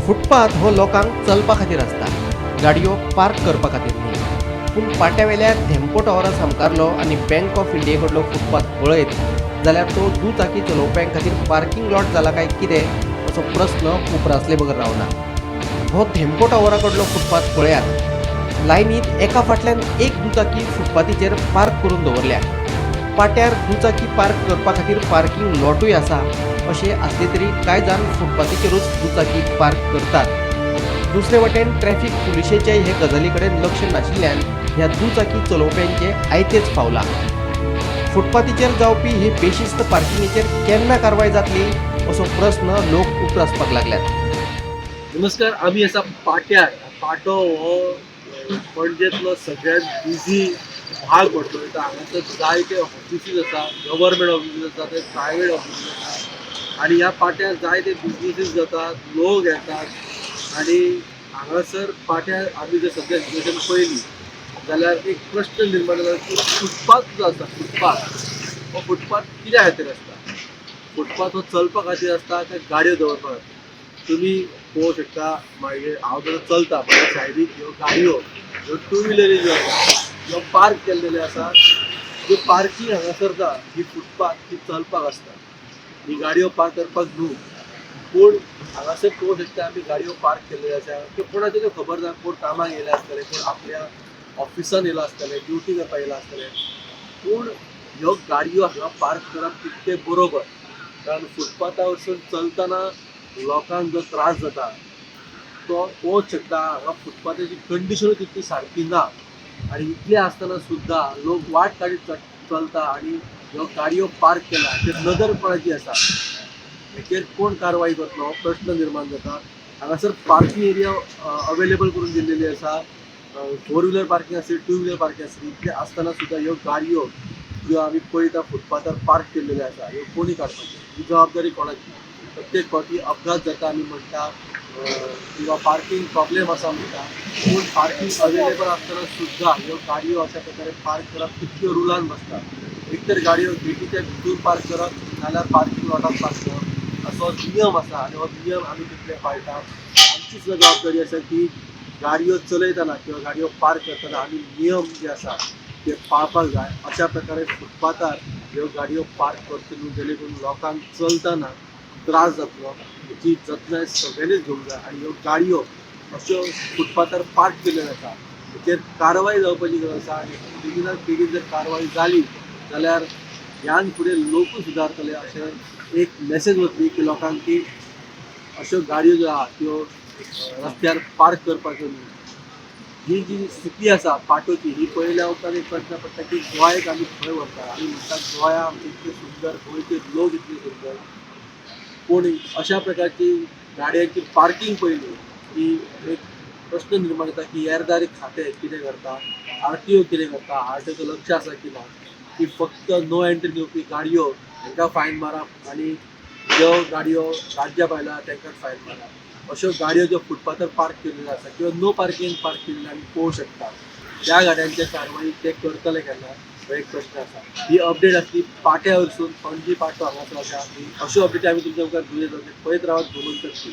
Footpath हो लोकांक चलपा खातीर आसता, गाडयो पार्क करपा खातीर न्ही. पूण पाट्यावेल्या धेंपो टावरा समकारलो आनी बँक ऑफ इंडिये कडलो फुटपाथ पळयत जाल्यार तो दुचाकी चलोवप्यां खातीर पार्किंग लॉट जाला काय कितें असो प्रस्न उपरासले बगर रावना. हो धेंपो टावरा कडलो फुटपाथ पळयात. लायनीत एका फाटल्यान एक दुचाकी फुटपाथीचेर पार्क करून दवरल्या. पाट्यार दुचाकी पार्क करपा खातीर पार्किंग लॉटूय आसा अशें आसले तरी कांय जाण फुटपाथीचेरूच दुचाकी पार्क करतात. दुसरे वटेन ट्रॅफिक पुलिशेचेय हे गजाली कडेन लक्ष नाशिल्ल्यान ह्या दुचाकी चलोवप्यांचे आयतेच पावला. फुटपाथीचेर जावपी ही बेशिस्त पार्किंगेचेर केन्ना कारवाय जातली असो प्रस्न लोक उपरासपाक लागल्यात. नमस्कार, आम्ही असा पाट्यार पाटो हो पणजेतलो सगळ्यात बिझी भाग पडतो. हांगासर जायते ऑफिसीस आसा, गव्हर्मेंट ऑफिसीस आसा, ते प्रायवेट ऑफिसीस आसा आनी ह्या पाट्यार जायते बिजनेसीस जातात, लोक येतात आनी हांगासर पाट्यार आमी जर सद्या सिच्युएशन पळयली जाल्यार एक प्रश्न निर्माण जाता की फुटपाथ जो आसा हो फुटपाथ कित्या खातीर आसता? फुटपाथ हो चलपा खातीर आसता काय गाडयो दवरपा खातीर? तुम्ही पळोवंक शकता. मागीर हांव जर चलता म्हाज्या सायडीक ह्यो गाडयो ह्यो टू व्हिलरी ज्यो आसा ह्यो पार्क केल्लेल्यो आसा. ज्यो पार्किंग हांगासर जाता ही फुटपाथ ती चलपाक आसता, ही गाडयो पार्क करपाक न्हू. पूण हांगासर पळोवंक शकता आमी गाडयो पार्क केल्ल्यो आसा. त्यो कोणाच्यो त्यो खबर ना, कोण कामाक येयले आसतले, कोण आपल्या ऑफिसान येयलो आसतले, ड्युटी करपाक येयलो आसतले. पूण ह्यो गाडयो हांगा पार्क करप तितकें बरोबर, कारण फुटपाथा वरसून चलतना लोकांक जो त्रास जाता तो पळोवंक शकता. हांगा फुटपाथाची कंडिशनूय तितली सारकी ना आनी इतलें आसतना सुद्दां लोक वाट काडीत चलता आनी ह्यो गाडयो पार्क केला हाचेर नदर कोणाची आसा? हेचेर कोण कारवाय करतलो हो प्रश्न निर्माण जाता. हांगासर पार्किंग एरिया अवेलेबल करून दिल्लेली आसा. 4 व्हिलर पार्किंग आसली, 2 व्हिलर पार्किंग आसली. इतलें आसतना सुद्दां ह्यो गाडयो ज्यो आमी पळयता फुटपाथार पार्क केल्ल्यो आसा ह्यो कोणी काडपाच्यो? ही जबाबदारी कोणाची? प्रत्येक फावटी अपघात जाता आमी म्हणटा किंवा पार्किंग प्रॉब्लेम आसा म्हणटा, पूण पार्किंग अवेलेबल आसतना सुद्दां ह्यो गाडयो अशा प्रकारे पार्क करप कितक्यो रुलान बसता. एक तर गाडयो गेटीच्या भितर पार्क करप नाल्यार पार्किंग लॉटात पार्क करप असो नियम आसा आनी हो नियम आमी तितले पाळटा. आमची सुद्दां जबाबदारी आसा की गाडयो चलयतना किंवा गाडयो पार्क करतना आमी नियम जे आसा ते पाळपाक जाय. अशा प्रकारे फुटपाथार ह्यो गाडयो पार्क करच्यो न्हू, जेणे करून लोकांक चलतना त्रास जातलो. हेची जतनाय सगळ्यांनीच घेवंक जाय आनी ह्यो गाडयो अश्यो फुटपाथार पार्क केल्ल्यो आसा हेचेर कारवाय जावपाची गरज आसा. आनी बेगिनात बेगीन जर कारवाय जाली जाल्यार ह्यान फुडें लोकूय सुदारतले अशें एक मॅसेज वतली की लोकांक की अश्यो गाडयो ज्यो आहा त्यो रस्त्यार पार्क करपाच्यो न्हू. ही जी स्थिती आसा पाटोची ही पळयल्या उपरांत एक प्रश्न पडटा की गोंयक आमी खंय व्हरता? आमी म्हणटा गोंया आमचें इतलें सुंदर, गोंयचे लोक इतले सुंदर, पूण अशा प्रकारची गाडयांची पार्किंग पळयली की एक प्रश्न निर्माण जाता की येरादारी खातें कितें करता, RTO कितें करता, RTOचो लक्ष आसा की ना, की फक्त नो एंट्री दिवपी गाडयो तांकां फायन मारप आनी ज्यो गाडयो राज्या भायल्या तांकां फायन मारप. अश्यो गाडयो ज्यो फुटपाथार पार्क केल्ल्यो आसा किंवा नो पार्किंग पार्क केल्ल्यो आमी पळोवंक शकता. त्या गाडयांचेर कारवाई ते करतले केन्ना हो एक प्रश्न आसा. ही अपडेट आसली पाट्या वरसून पणजी पाटो हांगासर आसा. अश्यो अपडेटी आमी तुमच्या मुखार घेवन येतले. पळयत रावात गोमंतक TV.